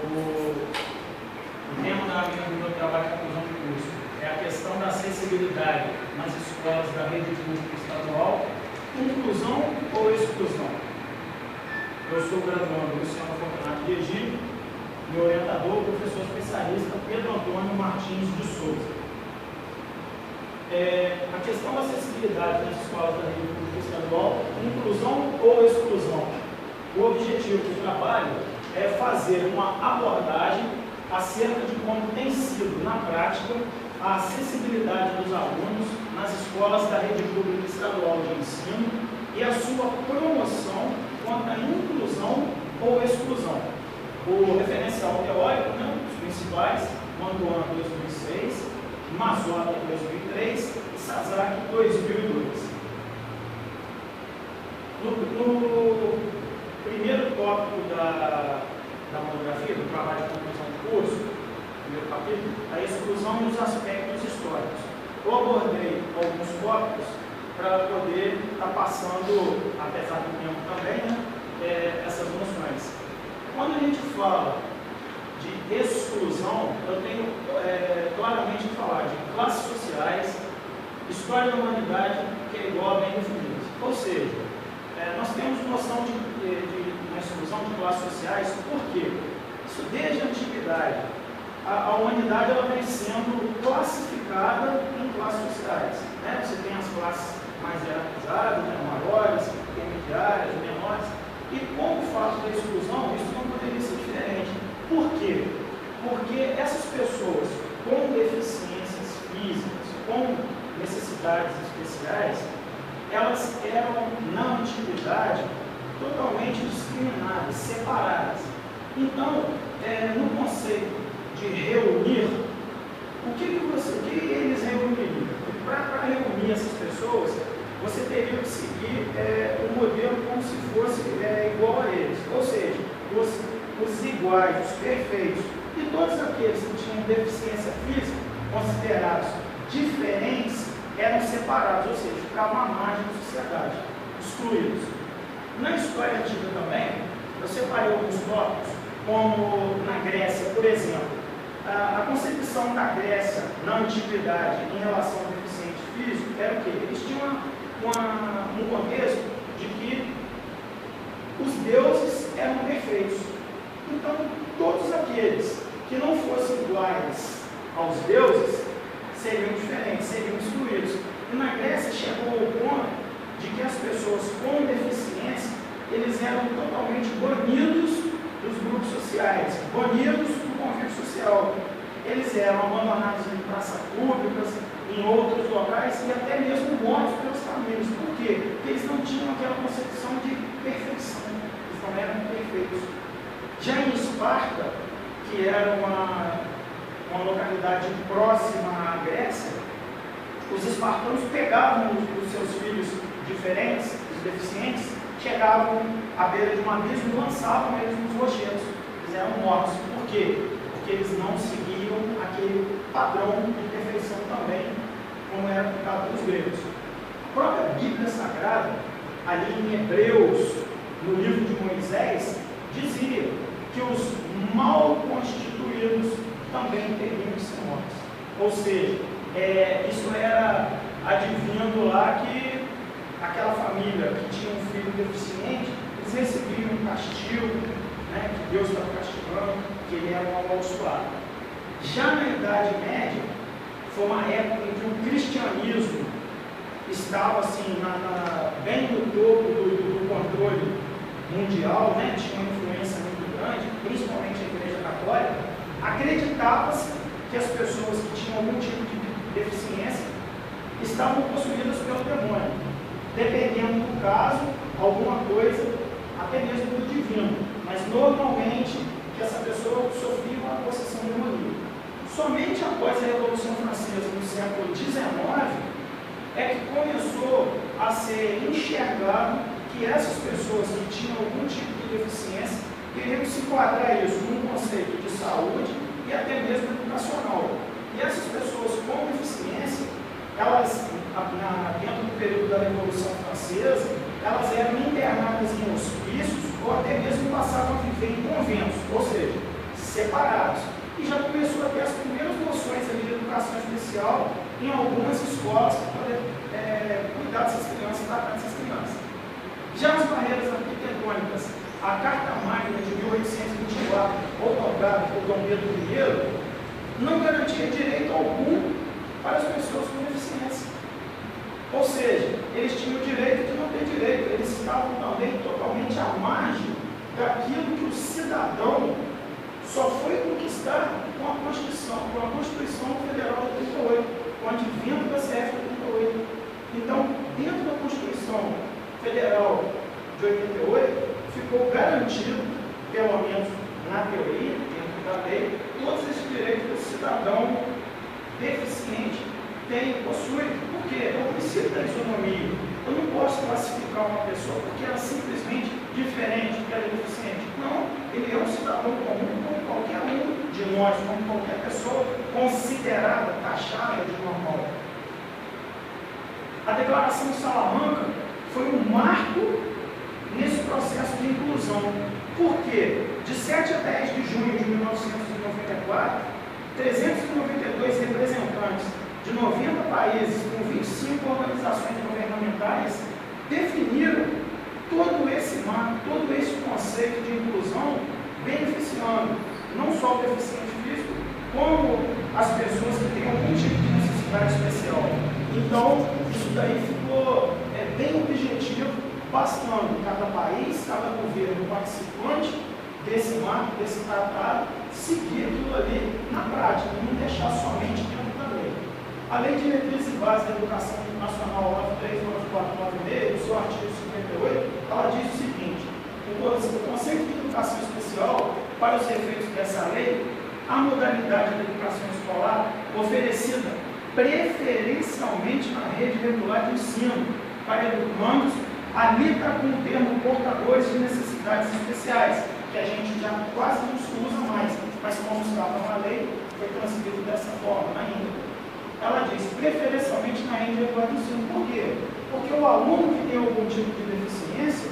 O tema do meu trabalho de conclusão de curso é a questão da acessibilidade nas escolas da rede pública estadual, inclusão ou exclusão. Eu sou graduando Luciano Fortunato de Egídio, meu orientador, o professor especialista Pedro Antônio Martins de Souza. A questão da acessibilidade nas escolas da rede pública estadual, inclusão ou exclusão. O objetivo do trabalho é fazer uma abordagem acerca de como tem sido, na prática, a acessibilidade dos alunos nas escolas da rede pública estadual de ensino e a sua promoção quanto à inclusão ou exclusão. O referencial teórico, né, os principais, Mantuan 2006, Mazzotta 2003 e Sasaki 2002. No primeiro tópico da monografia, do trabalho de conclusão de curso, primeiro capítulo, a exclusão dos aspectos históricos. Eu abordei alguns tópicos para poder estar passando, apesar do tempo também, né, essas noções. Quando a gente fala de exclusão, eu tenho claramente que falar de classes sociais, história da humanidade, que é igual a bem definidos. Ou seja, nós temos noção de uma exclusão de classes sociais, por quê? Isso desde a antiguidade. A humanidade ela vem sendo classificada em classes sociais. Né? Você tem as classes mais hierarquizadas, né, maiores, intermediárias, menores. E com o fato da exclusão, isso não poderia ser diferente. Por quê? Porque essas pessoas com deficiências físicas, com necessidades especiais, elas eram, na antiguidade, totalmente discriminadas, separadas. Então, no conceito de reunir, o que eles reuniriam? Para reunir essas pessoas, você teria que seguir um modelo como se fosse igual a eles. Ou seja, os iguais, os perfeitos, e todos aqueles que tinham deficiência física, considerados diferentes, eram separados, ou seja, ficavam à margem da sociedade, excluídos. Na história antiga também, eu separei alguns tópicos, como na Grécia, por exemplo. A concepção da Grécia na antiguidade em relação ao deficiente físico era o quê? Eles tinham um contexto de que os deuses eram perfeitos. Então, todos aqueles que não fossem iguais aos deuses seriam diferentes, seriam excluídos. E na Grécia chegou ao ponto de que as pessoas com deficiência, eles eram totalmente banidos dos grupos sociais, banidos do convívio social. Eles eram abandonados em praças públicas, em outros locais e até mesmo mortos pelas famílias. Por quê? Porque eles não tinham aquela concepção de perfeição, eles não eram perfeitos. Já em Esparta, que era uma localidade próxima à Grécia, os espartanos pegavam os seus filhos diferentes, os deficientes, chegavam à beira de um abismo e lançavam eles nos rochedos. Eles eram mortos. Por quê? Porque eles não seguiam aquele padrão de perfeição também, como era aplicado pelos gregos. A própria Bíblia Sagrada, ali em Hebreus, no livro de Moisés, dizia que os mal constituídos também teriam que ser mortos. Ou seja, isso era advindo lá que aquela família que tinha um filho deficiente, eles recebiam um castigo, né, que Deus estava castigando, que ele era um amaldiçoado. Já na Idade Média, foi uma época em que o cristianismo estava assim, bem no topo do controle mundial, né, tinha uma influência muito grande, principalmente a Igreja Católica. Acreditava-se que as pessoas que tinham algum tipo de deficiência estavam possuídas pelo demônio. Dependendo do caso, alguma coisa, até mesmo do divino. Mas normalmente que essa pessoa sofria uma possessão demoníaca. Somente após a Revolução Francesa, no século XIX, é que começou a ser enxergado que essas pessoas que tinham algum tipo de deficiência queriam se enquadrar isso num conceito de saúde e até mesmo educacional. E essas pessoas com deficiência, elas, dentro do período da Revolução Francesa, elas eram internadas em hospícios ou até mesmo passavam a viver em conventos, ou seja, especial em algumas escolas para poder cuidar dessas crianças, tratar dessas crianças. Já as barreiras arquitetônicas, a Carta Magna de 1824, otorgada por Dom Pedro I, não garantia direito algum para as pessoas com deficiência. Ou seja, eles tinham o direito de não ter direito, eles estavam também totalmente à margem daquilo que o cidadão só foi conquistar com a Constituição Federal de 88, com o advento da CF de 88. Então, dentro da Constituição Federal de 88, ficou garantido, pelo menos na teoria, dentro da lei, todos esses direitos que o cidadão deficiente possui. Por quê? É o princípio da isonomia. Eu não posso classificar uma pessoa porque ela é simplesmente diferente, porque ela é deficiente. Não, ele é um cidadão comum como qualquer um de nós, como qualquer pessoa considerada, taxada de normal. A Declaração de Salamanca foi um marco nesse processo de inclusão. Por quê? De 7 a 10 de junho de 1994, 392 representantes de 90 países com 25 organizações governamentais definiram todo esse marco, todo esse conceito de inclusão, beneficiando não só o deficiente físico, como as pessoas que têm algum tipo de necessidade especial. Então, isso daí ficou bem objetivo, bastando cada país, cada governo participante desse marco, desse tratado, seguir aquilo ali na prática, não deixar somente dentro da lei. A Lei de Diretrizes e Bases da Educação Nacional 93.9496, no seu artigo 58, ela diz o seguinte: o conceito de educação especial, para os efeitos dessa lei, a modalidade da educação escolar oferecida preferencialmente na rede regular de ensino para educandos, ali está com o termo portadores de necessidades especiais, que a gente já quase não se usa mais, mas como estava na lei, foi transcrito dessa forma ainda. Ela diz, preferencialmente na rede regular de ensino. Por quê? Porque o aluno que tem algum tipo de deficiência,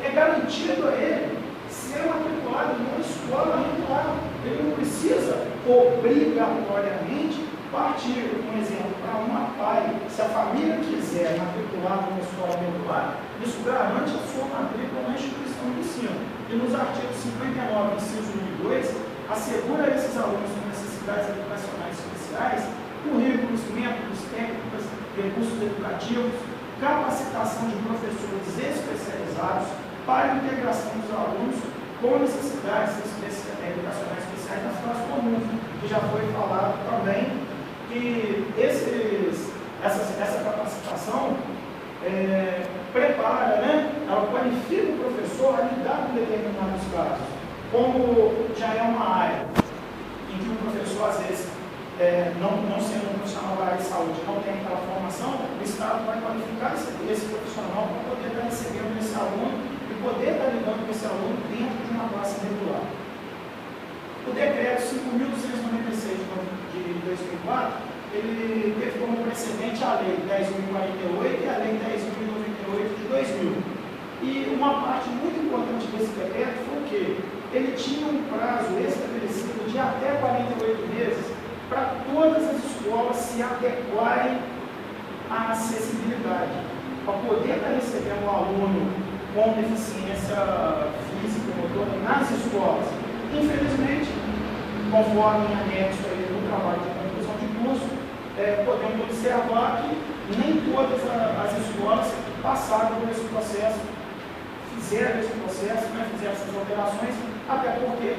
é garantido a ele ser matriculado numa escola regular. Ele não precisa obrigatoriamente partir, por exemplo, para uma PAI. Se a família quiser matricular numa escola regular, isso garante a sua matrícula na instituição de ensino. E nos artigos 59, inciso 1 e 2, assegura a esses alunos com necessidades educacionais especiais currículos, métodos, técnicas, recursos educativos, capacitação de professores especializados para a integração dos alunos com necessidades educacionais especiais nas classes comuns, que já foi falado também que essa capacitação prepara, ela qualifica o professor a lidar com determinados casos, como já é uma área em que o professor, às vezes, não sendo um profissional da área de saúde, não tem aquela formação, o Estado vai qualificar esse profissional para poder estar recebendo esse aluno e poder estar lidando com esse aluno dentro de uma classe regular. O decreto 5.296 de 2004, ele teve como precedente a lei 10.048 e a lei 10.098 de 2000. E uma parte muito importante desse decreto foi o quê? Ele tinha um prazo estabelecido de até 48 meses para todas as escolas se adequarem à acessibilidade, para poder estar recebendo um aluno com deficiência física e motora nas escolas. Infelizmente, conforme em anexo aí no trabalho de conclusão de curso, podemos observar que nem todas as escolas passaram por esse processo, fizeram esse processo, fizeram essas alterações, até porque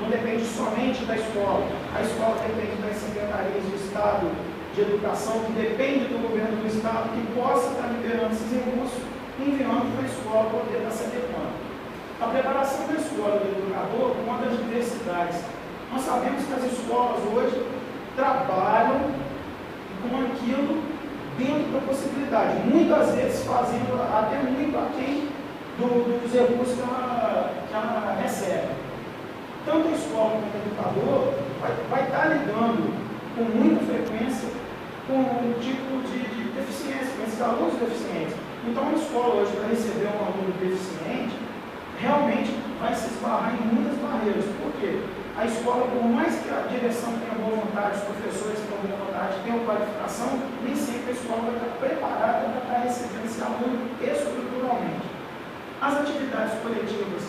não depende somente da escola. A escola depende das secretarias de Estado de Educação, que depende do governo do Estado, que possa estar liberando esses recursos, enviando para a escola poder estar se adequando. A preparação da escola do educador com uma das diversidades. Nós sabemos que as escolas hoje trabalham com aquilo dentro da possibilidade, muitas vezes fazendo até muito aquém dos recursos que ela recebe. Tanto a escola quanto o educador vai estar lidando com muita frequência com um tipo de deficiência, com esses alunos deficientes. Então a escola hoje, para receber um aluno deficiente, realmente vai se esbarrar em muitas barreiras. Por quê? A escola, por mais que a direção tenha boa vontade, os professores tenham boa vontade, tenham qualificação, nem sempre a escola vai estar preparada para estar recebendo esse aluno estruturalmente. As atividades coletivas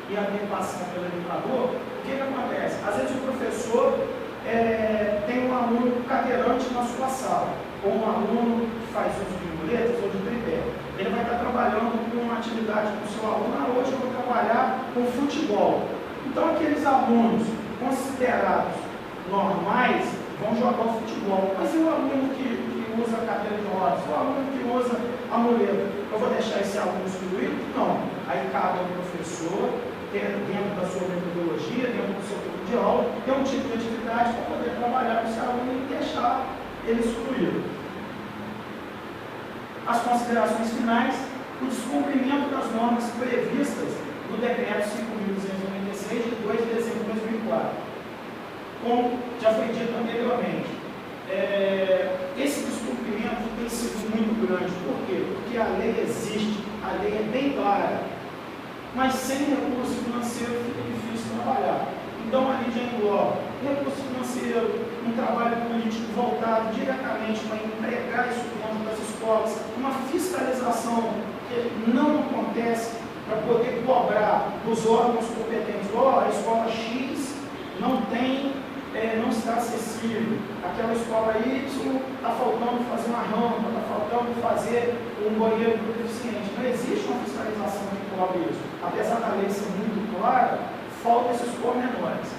e a adequação pelo educador, o que acontece? Às vezes o professor tem um aluno cadeirante na sua sala, ou um aluno que faz uso de muletas ou de tripé. Ele vai estar trabalhando com uma atividade com o seu aluno. Hoje eu vou trabalhar com futebol. Então aqueles alunos considerados normais vão jogar o futebol. Mas e o aluno que usa a cadeira de rodas? O aluno que usa a muleta? Eu vou deixar esse aluno excluído? Não. Aí cabe ao professor, dentro da sua metodologia, dentro do seu tipo de aula, ter um tipo de atividade para poder trabalhar com esse aluno e deixar ele excluído. As considerações finais: o descumprimento das normas previstas no Decreto 5.296, de 2 de dezembro de 2004. Como já foi dito anteriormente, esse descumprimento tem sido muito grande. Por quê? Porque a lei existe, a lei é bem clara, mas sem recurso financeiro fica difícil trabalhar. Então a lei já engloba recurso financeiro, um trabalho político voltado diretamente para empregar isso dentro das escolas, uma fiscalização que não acontece para poder cobrar dos órgãos competentes. A escola X não tem, não está acessível, aquela escola Y está faltando fazer uma rampa, está faltando fazer um banheiro para o deficiente. Não existe uma fiscalização que cobre isso. Apesar da lei ser muito clara, faltam esses pormenores.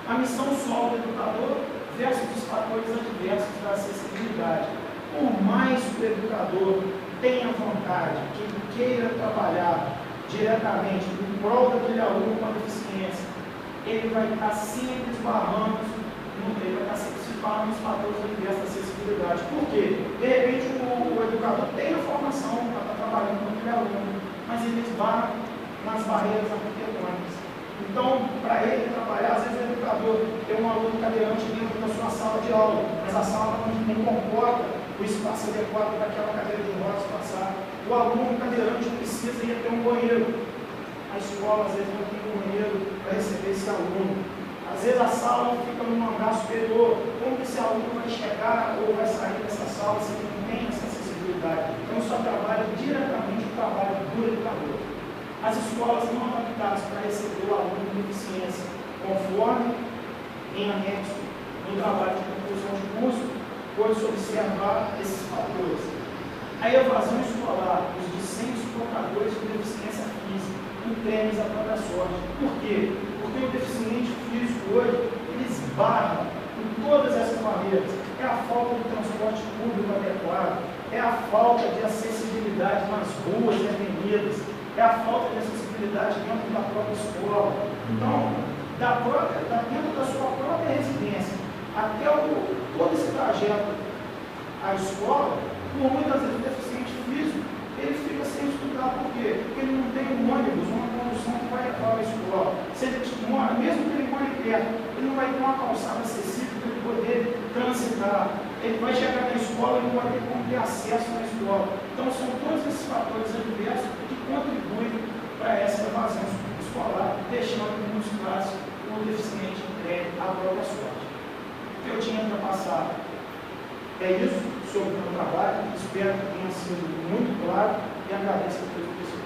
A missão solo do educador versus os fatores adversos da acessibilidade. Por mais que o educador tenha vontade, que queira trabalhar diretamente em prol daquele aluno com a deficiência, ele vai estar sempre esbarrando, ele vai estar sempre se falando nos fatores adversos da acessibilidade. Por quê? De repente o educador tem a formação para estar trabalhando com aquele aluno, mas ele esbarra nas barreiras arquitetônicas. Então, para ele trabalhar, às vezes o educador tem um aluno cadeirante dentro da sua sala de aula, mas a sala não comporta o espaço adequado para aquela cadeira de rodas passar. O aluno cadeirante precisa ir ter um banheiro. A escola, às vezes, não tem um banheiro para receber esse aluno. Às vezes a sala fica num andar superior. Como que esse aluno vai chegar ou vai sair dessa sala se ele não tem essa acessibilidade? Então, só trabalha diretamente o trabalho do educador. As escolas não adaptadas para receber o aluno com deficiência, conforme em anexo no trabalho de conclusão de curso, pode-se observar esses fatores. A evasão escolar, os discentes portadores de deficiência física, prêmios à própria sorte. Por quê? Porque o deficiente físico hoje, ele esbarra em todas essas barreiras. É a falta de transporte público adequado, é a falta de acessibilidade nas ruas e avenidas, é a falta de acessibilidade dentro da própria escola. Então, dentro da sua própria residência, até todo esse trajeto à escola, por muitas vezes o deficiente físico, ele fica sem estudar. Por quê? Porque ele não tem um ônibus, uma condução que vai levar a escola. Se ele mora, mesmo que ele more perto, ele não vai ter uma calçada acessível para ele poder transitar. Ele vai chegar na escola e não vai ter como ter acesso na escola. Então, são todos esses fatores adversos que contribuem para essa evasão escolar, deixando em muitos casos o deficiente entregue à própria sorte. O que eu tinha para passar é isso sobre o meu trabalho. Espero que tenha sido muito claro e agradeço a todos.